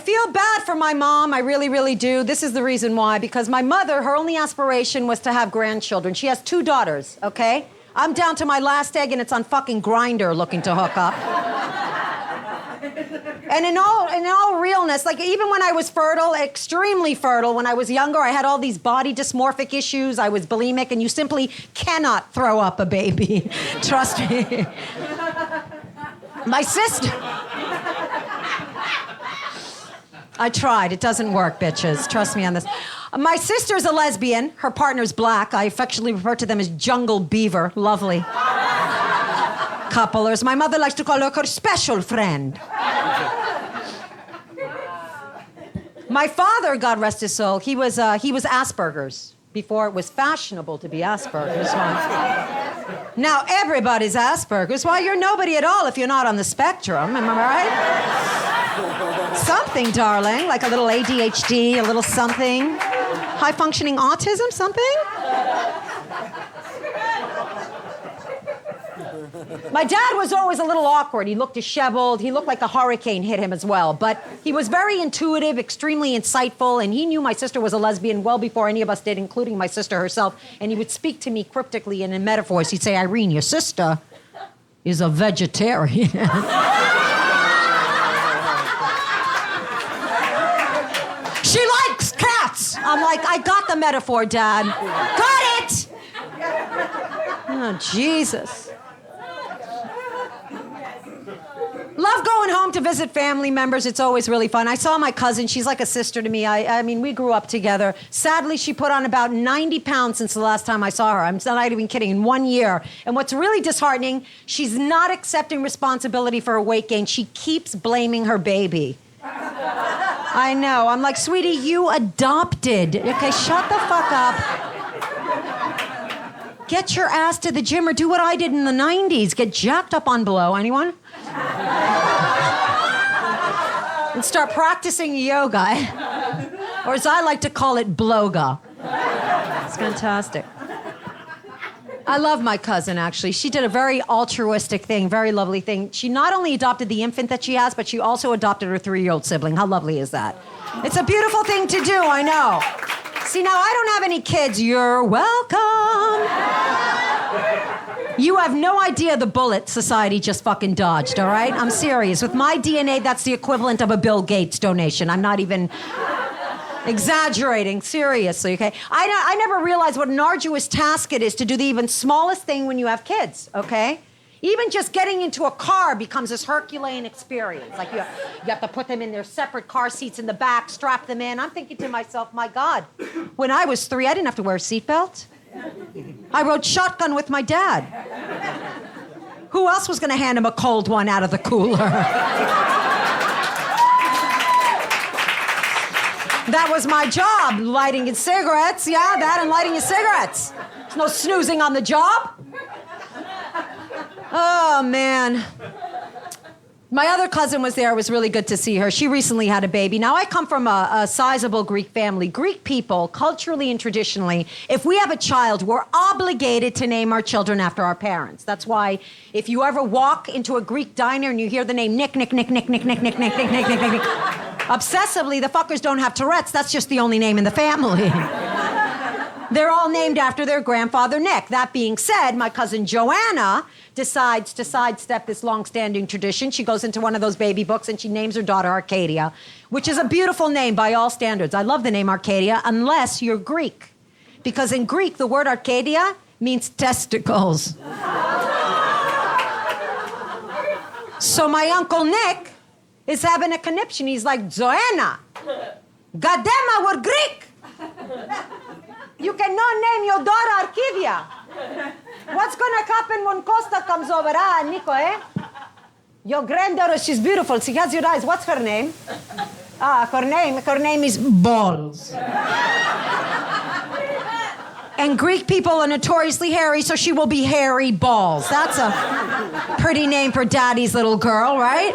feel bad for my mom. I really, really do. This is the reason why. Because my mother, her only aspiration was to have grandchildren. She has 2 daughters, okay? I'm down to my last egg and it's on fucking Grindr looking to hook up. And in all realness, like even when I was fertile, extremely fertile, when I was younger, I had all these body dysmorphic issues. I was bulimic, and you simply cannot throw up a baby. Trust me. My sister... I tried. It doesn't work, bitches. Trust me on this. My sister's a lesbian. Her partner's black. I affectionately refer to them as Jungle Beaver. Lovely couple. Or as my mother likes to call her special friend. My father, God rest his soul, he was Asperger's before it was fashionable to be Asperger's. Now everybody's Asperger's. Well, you're nobody at all if you're not on the spectrum. Am I right? Something, darling, like a little ADHD, a little something. High-functioning autism, something? My dad was always a little awkward. He looked disheveled. He looked like a hurricane hit him as well. But he was very intuitive, extremely insightful, and he knew my sister was a lesbian well before any of us did, including my sister herself. And he would speak to me cryptically and in metaphors. He'd say, Irene, your sister is a vegetarian. She likes cats. I'm like, I got the metaphor, Dad. Got it! Oh, Jesus. Love going home to visit family members. It's always really fun. I saw my cousin. She's like a sister to me. I mean, we grew up together. Sadly, she put on about 90 pounds since the last time I saw her. I'm not even kidding, in 1 year. And what's really disheartening, she's not accepting responsibility for her weight gain. She keeps blaming her baby. I know. I'm like, sweetie, you adopted. Okay, shut the fuck up. Get your ass to the gym or do what I did in the 90s. Get jacked up on blow. Anyone? And start practicing yoga. Or as I like to call it, bloga. It's fantastic. I love my cousin, actually. She did a very altruistic thing, very lovely thing. She not only adopted the infant that she has, but she also adopted her 3-year-old sibling. How lovely is that? It's a beautiful thing to do, I know. See, now I don't have any kids. You're welcome. You have no idea the bullet society just fucking dodged, all right? I'm serious. With my DNA, that's the equivalent of a Bill Gates donation. I'm not even exaggerating, seriously, okay? I never realized what an arduous task it is to do the even smallest thing when you have kids, okay? Even just getting into a car becomes this Herculean experience. Like you have to put them in their separate car seats in the back, strap them in. I'm thinking to myself, my God, when I was 3, I didn't have to wear a seatbelt. I rode shotgun with my dad. Who else was going to hand him a cold one out of the cooler? That was my job, lighting his cigarettes. Yeah, that and lighting his cigarettes. There's no snoozing on the job. Oh, man. My other cousin was there. It was really good to see her. She recently had a baby. Now, I come from a sizable Greek family. Greek people, culturally and traditionally, if we have a child, we're obligated to name our children after our parents. That's why if you ever walk into a Greek diner and you hear the name Nick, obsessively, the fuckers don't have Tourette's. That's just the only name in the family. They're all named after their grandfather, Nick. That being said, my cousin Joanna decides to sidestep this long-standing tradition. She goes into one of those baby books and she names her daughter Arcadia, which is a beautiful name by all standards. I love the name Arcadia, unless you're Greek. Because in Greek, the word Arcadia means testicles. So my Uncle Nick is having a conniption. He's like, Joanna, goddamn, we're Greek. You cannot name your daughter Arcadia. What's gonna happen when Costa comes over? Ah, Nico, eh? Your granddaughter, she's beautiful. She has your eyes. What's her name? Ah, her name is Balls. And Greek people are notoriously hairy, so she will be Hairy Balls. That's a pretty name for daddy's little girl, right?